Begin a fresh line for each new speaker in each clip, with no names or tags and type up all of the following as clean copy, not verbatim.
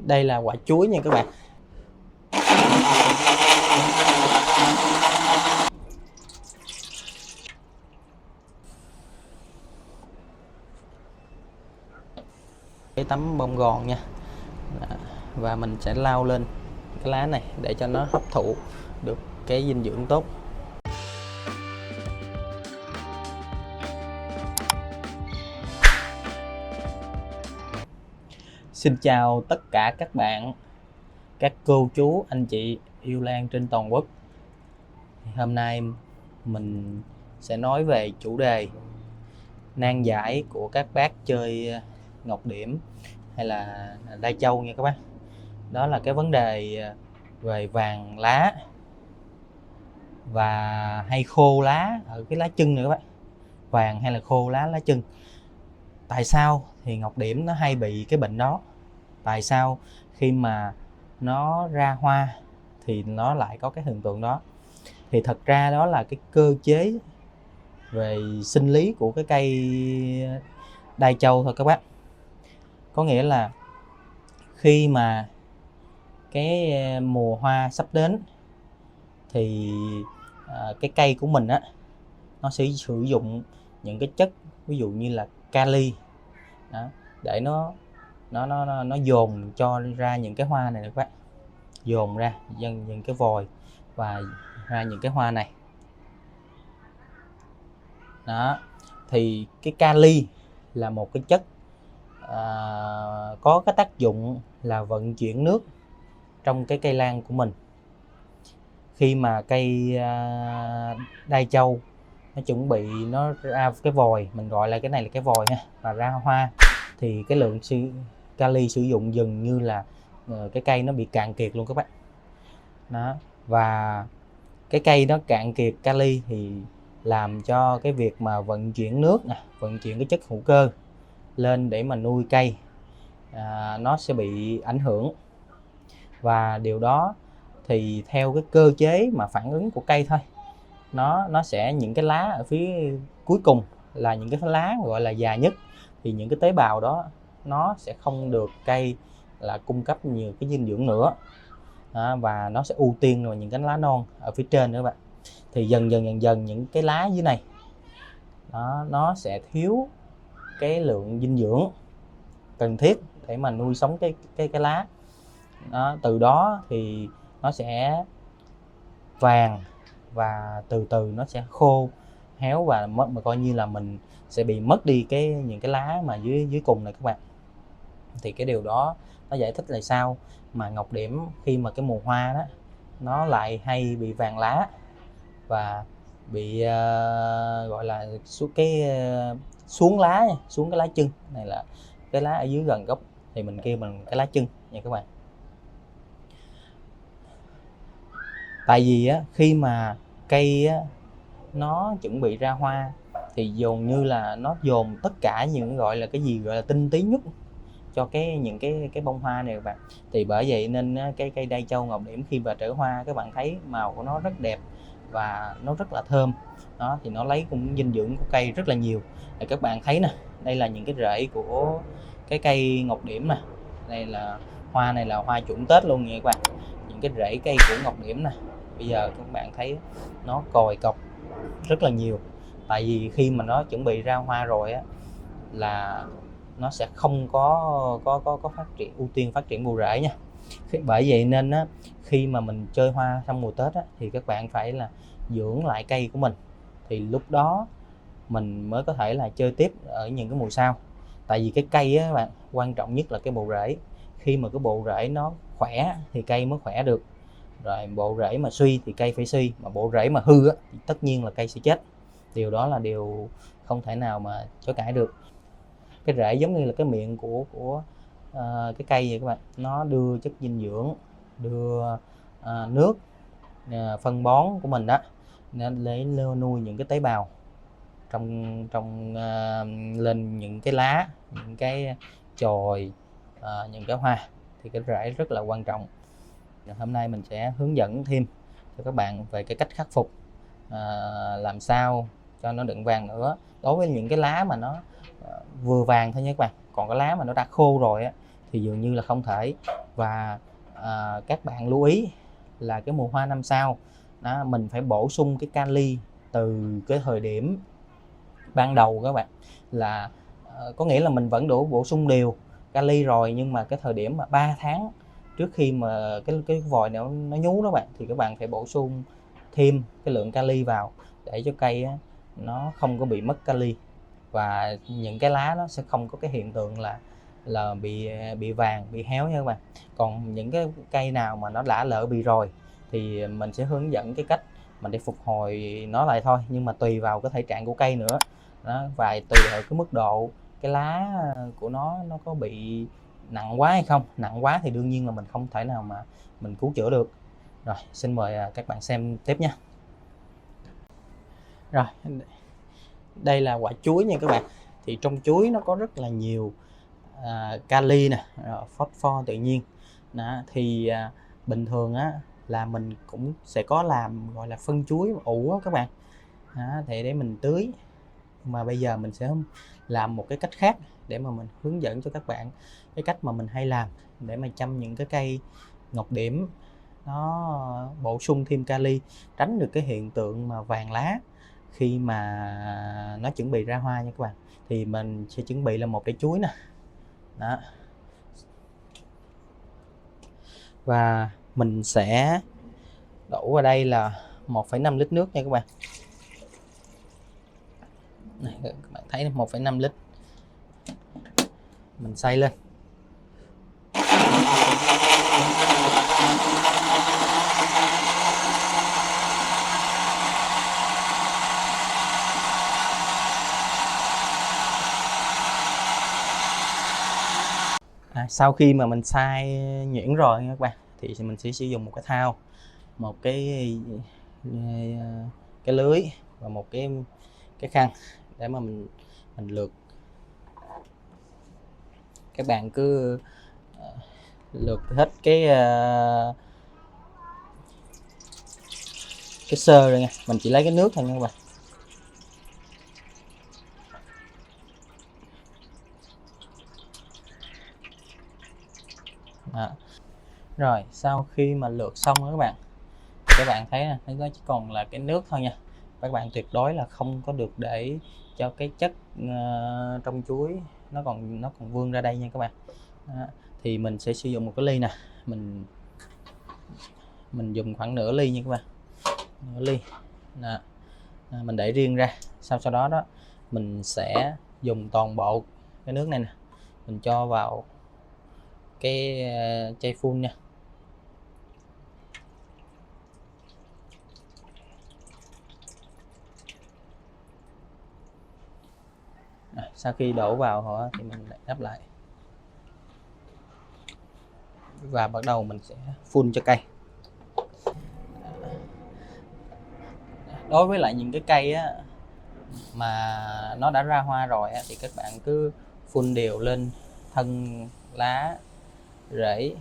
Đây là quả chuối nha các bạn. Cái tấm bông gòn nha. Và mình sẽ lau lên cái lá này để cho nó hấp thụ được cái dinh dưỡng tốt. Xin chào tất cả các bạn, các cô chú, anh chị yêu lan trên toàn quốc. Hôm nay mình sẽ nói về chủ đề nan giải của các bác chơi ngọc điểm hay là đai châu nha các bác. Đó là cái vấn đề về vàng lá và hay khô lá ở cái lá chân nữa các bác. Vàng hay là khô lá chân. Tại sao thì ngọc điểm nó hay bị cái bệnh đó? Tại sao khi mà nó ra hoa thì nó lại có cái hiện tượng đó? Thì thật ra đó là cái cơ chế về sinh lý của cái cây đai châu thôi các bác. Có nghĩa là khi mà cái mùa hoa sắp đến thì cái cây của mình á, nó sẽ sử dụng những cái chất ví dụ như là kali đó, để nó dồn cho ra những cái hoa này các bác, dồn ra những cái vòi và ra những cái hoa này đó. Thì cái kali là một cái chất có cái tác dụng là vận chuyển nước trong cái cây lan của mình. Khi mà cây đai châu nó chuẩn bị nó ra cái vòi, mình gọi là cái này là cái vòi ha, và ra hoa thì cái lượng kali sử dụng dần như là cái cây nó bị cạn kiệt luôn các bạn đó. Và cái cây nó cạn kiệt kali thì làm cho cái việc mà vận chuyển nước nè, vận chuyển cái chất hữu cơ lên để mà nuôi cây nó sẽ bị ảnh hưởng. Và điều đó thì theo cái cơ chế mà phản ứng của cây thôi, nó sẽ những cái lá ở phía cuối cùng là những cái lá gọi là già nhất, thì những cái tế bào đó nó sẽ không được cây là cung cấp nhiều cái dinh dưỡng nữa và nó sẽ ưu tiên vào những cái lá non ở phía trên nữa bạn. Thì dần dần những cái lá dưới này nó sẽ thiếu cái lượng dinh dưỡng cần thiết để mà nuôi sống cái lá đó. Từ đó thì nó sẽ vàng và từ từ nó sẽ khô héo và mất, mà coi như là mình sẽ bị mất đi những cái lá mà dưới cùng này các bạn. Thì cái điều đó nó giải thích là sao mà ngọc điểm khi mà cái mùa hoa đó nó lại hay bị vàng lá và bị gọi là xuống cái lá chân này, là cái lá ở dưới gần gốc thì mình kêu bằng cái lá chân nha các bạn. Tại vì á, khi mà cây á, nó chuẩn bị ra hoa thì dồn như là nó dồn tất cả những gọi là cái gì gọi là tinh túy nhất cho những cái bông hoa này các bạn. Thì bởi vậy nên cái cây đai châu ngọc điểm khi mà trở hoa các bạn thấy màu của nó rất đẹp và nó rất là thơm đó. Thì nó lấy cũng dinh dưỡng của cây rất là nhiều. Thì các bạn thấy nè, đây là những cái rễ của cái cây ngọc điểm nè, đây là hoa này là hoa chuẩn Tết luôn nha các bạn. Những cái rễ cây của ngọc điểm nè, bây giờ các bạn thấy nó còi cọc rất là nhiều. Tại vì khi mà nó chuẩn bị ra hoa rồi á là nó sẽ không có phát triển, ưu tiên phát triển bộ rễ nha. Bởi vậy nên á, khi mà mình chơi hoa trong mùa Tết á, thì các bạn phải là dưỡng lại cây của mình, thì lúc đó mình mới có thể là chơi tiếp ở những cái mùa sau. Tại vì cái cây á các bạn, quan trọng nhất là cái bộ rễ. Khi mà cái bộ rễ nó khỏe thì cây mới khỏe được, rồi bộ rễ mà suy thì cây phải suy, mà bộ rễ mà hư á, thì tất nhiên là cây sẽ chết. Điều đó là điều không thể nào mà chối cãi được. Cái rễ giống như là cái miệng của cái cây vậy các bạn, nó đưa chất dinh dưỡng, đưa nước, phân bón của mình đó để nuôi những cái tế bào trong lên những cái lá, những cái chồi, những cái hoa. Thì cái rễ rất là quan trọng. Hôm nay mình sẽ hướng dẫn thêm cho các bạn về cái cách khắc phục làm sao cho nó đừng vàng nữa. Đối với những cái lá mà nó vừa vàng thôi nha các bạn, còn cái lá mà nó đã khô rồi á thì dường như là không thể. Và các bạn lưu ý là cái mùa hoa năm sau đó, mình phải bổ sung cái kali từ cái thời điểm ban đầu các bạn, là có nghĩa là mình vẫn đủ bổ sung đều kali rồi, nhưng mà cái thời điểm mà 3 tháng trước khi mà cái vòi nó nhú đó bạn, thì các bạn phải bổ sung thêm cái lượng kali vào để cho cây á, nó không có bị mất kali, và những cái lá nó sẽ không có cái hiện tượng là bị vàng, bị héo nha các bạn. Còn những cái cây nào mà nó đã lỡ bị rồi thì mình sẽ hướng dẫn cái cách mình để phục hồi nó lại thôi, nhưng mà tùy vào cái thể trạng của cây nữa đó, và tùy vào cái mức độ cái lá của nó có bị nặng quá hay không. Nặng quá thì đương nhiên là mình không thể nào mà mình cứu chữa được. Rồi xin mời các bạn xem tiếp nha. Rồi đây là quả chuối nha các bạn. Thì trong chuối nó có rất là nhiều kali nè, phosphor tự nhiên đó. Thì bình thường á là mình cũng sẽ có làm gọi là phân chuối ủ á các bạn đó, thì để mình tưới. Mà bây giờ mình sẽ làm một cái cách khác để mà mình hướng dẫn cho các bạn cái cách mà mình hay làm để mà chăm những cái cây ngọc điểm, nó bổ sung thêm kali, tránh được cái hiện tượng mà vàng lá khi mà nó chuẩn bị ra hoa nha các bạn. Thì mình sẽ chuẩn bị là một trái chuối nè đó, và mình sẽ đổ vào đây là 1,5 lít nước nha các bạn. Này, các bạn thấy 1,5 lít mình xay lên. Sau khi mà mình xay nhuyễn rồi các bạn, thì mình sẽ sử dụng một cái thau, một cái lưới và một cái khăn để mà mình lượt. Các bạn cứ lượt hết cái sơ rồi nha. Mình chỉ lấy cái nước thôi nha các bạn. Đó. Rồi sau khi mà lượt xong đó các bạn, các bạn thấy nó chỉ còn là cái nước thôi nha. Các bạn tuyệt đối là không có được để cho cái chất trong chuối nó còn vươn ra đây nha các bạn. Đó. Thì mình sẽ sử dụng một cái ly nè, mình dùng khoảng nửa ly nha các bạn, nửa ly. Đó. Mình để riêng ra. Sau đó mình sẽ dùng toàn bộ cái nước này nè, mình cho vào cái chai phun nha. Sau khi đổ vào họ thì mình lại đắp lại và bắt đầu mình sẽ phun cho cây. Đối với lại những cái cây á, mà nó đã ra hoa rồi á, thì các bạn cứ phun đều lên thân lá, rễ.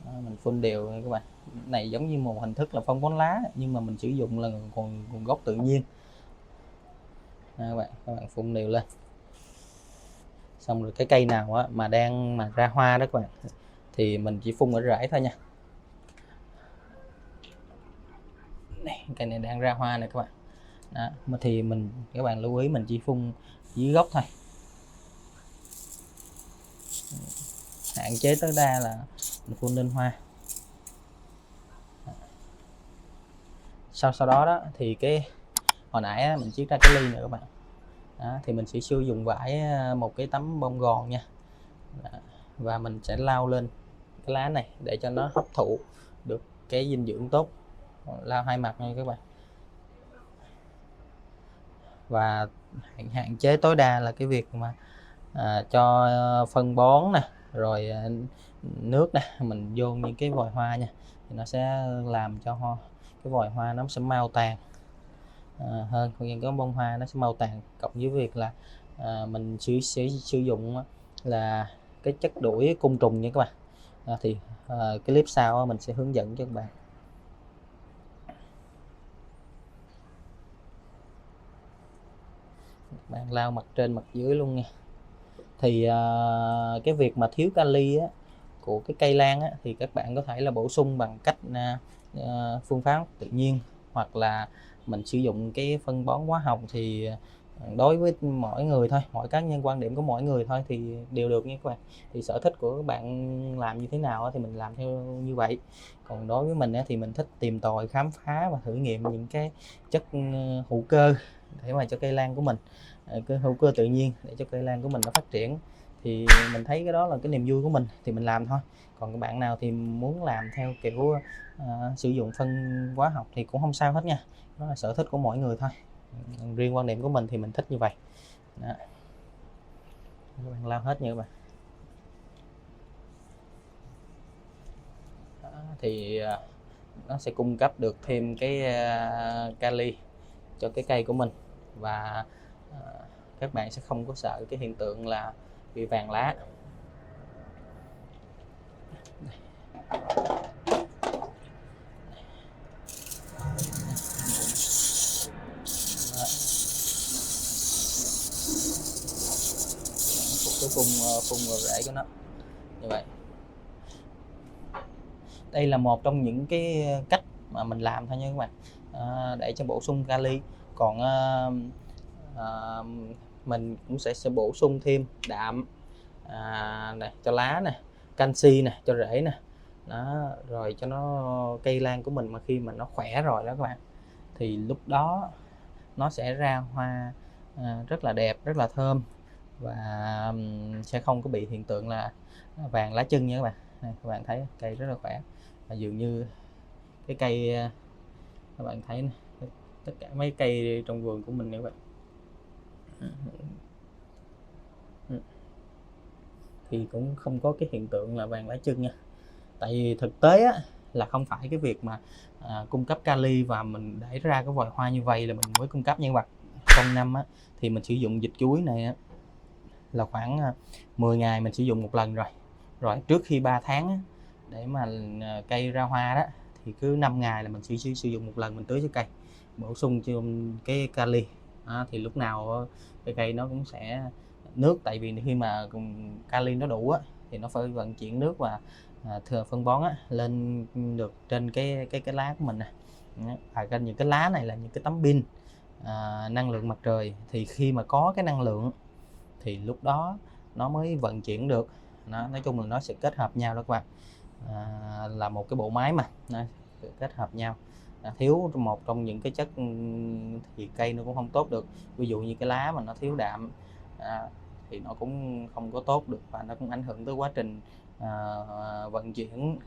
Mình phun đều các bạn. Này giống như một hình thức là phân bón lá, nhưng mà mình sử dụng là nguồn gốc tự nhiên. Các bạn phun đều lên. Xong rồi cái cây nào á, mà đang ra hoa đó các bạn, thì mình chỉ phun ở rễ thôi nha. Này, cây này đang ra hoa này các bạn. Đó, mà thì các bạn lưu ý mình chỉ phun dưới gốc thôi, hạn chế tối đa là mình phun lên hoa. Sau đó thì hồi nãy mình chiết ra cái ly này các bạn. Đó, thì mình sẽ sử dụng vải, một cái tấm bông gòn nha. Đó, và mình sẽ lau lên cái lá này để cho nó hấp thụ được cái dinh dưỡng tốt. Lau hai mặt nha các bạn. Và hạn chế tối đa là cái việc mà cho phân bón nè, rồi nước nè, mình vô những cái vòi hoa nha, thì nó sẽ làm cho cái vòi hoa nó sẽ mau tàn hơn, những cái bông hoa nó sẽ mau tàn, cộng với việc là mình sẽ sử dụng là cái chất đuổi côn trùng nha các bạn. Thì clip sau mình sẽ hướng dẫn cho các bạn. bạn lau mặt trên mặt dưới luôn nha. Thì cái việc mà thiếu kali á, của cái cây lan á, thì các bạn có thể là bổ sung bằng cách phương pháp tự nhiên, hoặc là mình sử dụng cái phân bón hóa học. Thì đối với mỗi người thôi, mỗi cá nhân, quan điểm của mỗi người thôi thì đều được nha các bạn. Thì sở thích của các bạn làm như thế nào á, thì mình làm theo như vậy. Còn đối với mình á, thì mình thích tìm tòi, khám phá và thử nghiệm những cái chất hữu cơ để mà cho cây lan của mình, cái hữu cơ tự nhiên để cho cây lan của mình nó phát triển. Thì mình thấy cái đó là cái niềm vui của mình thì mình làm thôi. Còn các bạn nào thì muốn làm theo kiểu sử dụng phân hóa học thì cũng không sao hết nha, đó là sở thích của mỗi người thôi. Riêng quan điểm của mình thì mình thích như vậy đó. Các bạn lao hết nha các bạn. Đó, thì nó sẽ cung cấp được thêm cái kali cho cái cây của mình, và các bạn sẽ không có sợ cái hiện tượng là bị vàng lá. Cái phun vào rễ của nó như vậy. Đây là một trong những cái cách mà mình làm thôi nha các bạn, để cho bổ sung kali. Còn mình cũng sẽ bổ sung thêm đạm này cho lá nè, canxi nè cho rễ nè đó, rồi cho nó cây lan của mình mà khi mà nó khỏe rồi đó các bạn, thì lúc đó nó sẽ ra hoa rất là đẹp, rất là thơm, và sẽ không có bị hiện tượng là vàng lá chân nha các bạn. Đây, các bạn thấy cây rất là khỏe, và dường như cái cây các bạn thấy này, tất cả mấy cây trong vườn của mình nè các bạn, thì cũng không có cái hiện tượng là vàng lá chân nha. Tại vì thực tế á, là không phải cái việc mà cung cấp kali và mình để ra cái vòi hoa như vậy là mình mới cung cấp nha các bạn. Trong năm á, thì mình sử dụng dịch chuối này á, là khoảng 10 ngày mình sử dụng một lần rồi trước khi 3 tháng á, để mà cây ra hoa đó, thì cứ 5 ngày là mình sử dụng một lần, mình tưới cho cây, bổ sung cho cái kali thì lúc nào cái cây nó cũng sẽ nước. Tại vì khi mà kali nó đủ á, thì nó phải vận chuyển nước và thừa phân bón á, lên được trên cái lá của mình nè. Và những cái lá này là những cái tấm pin năng lượng mặt trời, thì khi mà có cái năng lượng thì lúc đó nó mới vận chuyển được. Nói chung là nó sẽ kết hợp nhau đó các bạn, là một cái bộ máy mà kết hợp nhau. Thiếu một trong những cái chất thì cây nó cũng không tốt được. Ví dụ như cái lá mà nó thiếu đạm thì nó cũng không có tốt được, và nó cũng ảnh hưởng tới quá trình vận chuyển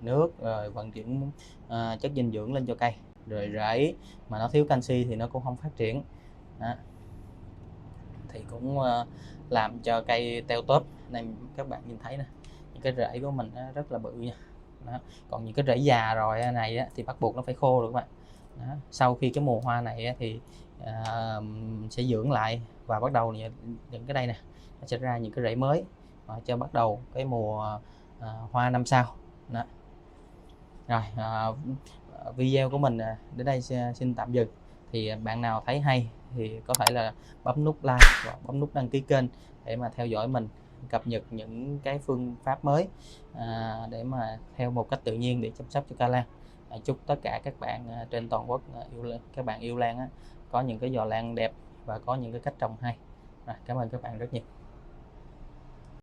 nước, rồi vận chuyển chất dinh dưỡng lên cho cây. Rồi rễ mà nó thiếu canxi thì nó cũng không phát triển đó. Thì cũng làm cho cây teo tóp. Này các bạn nhìn thấy nè, những cái rễ của mình rất là bự nha đó. Còn những cái rễ già rồi này thì bắt buộc nó phải khô được các bạn đó. Sau khi cái mùa hoa này thì sẽ dưỡng lại, và bắt đầu những cái đây nè, nó sẽ ra những cái rễ mới cho bắt đầu cái mùa hoa năm sau đó. Rồi video của mình đến đây xin tạm dừng. Thì bạn nào thấy hay thì có thể là bấm nút like và bấm nút đăng ký kênh để mà theo dõi mình cập nhật những cái phương pháp mới để mà theo một cách tự nhiên để chăm sóc cho cây lan. Chúc tất cả các bạn trên toàn quốc các bạn yêu lan có những cái giò lan đẹp và có những cái cách trồng hay. Cảm ơn các bạn rất nhiều.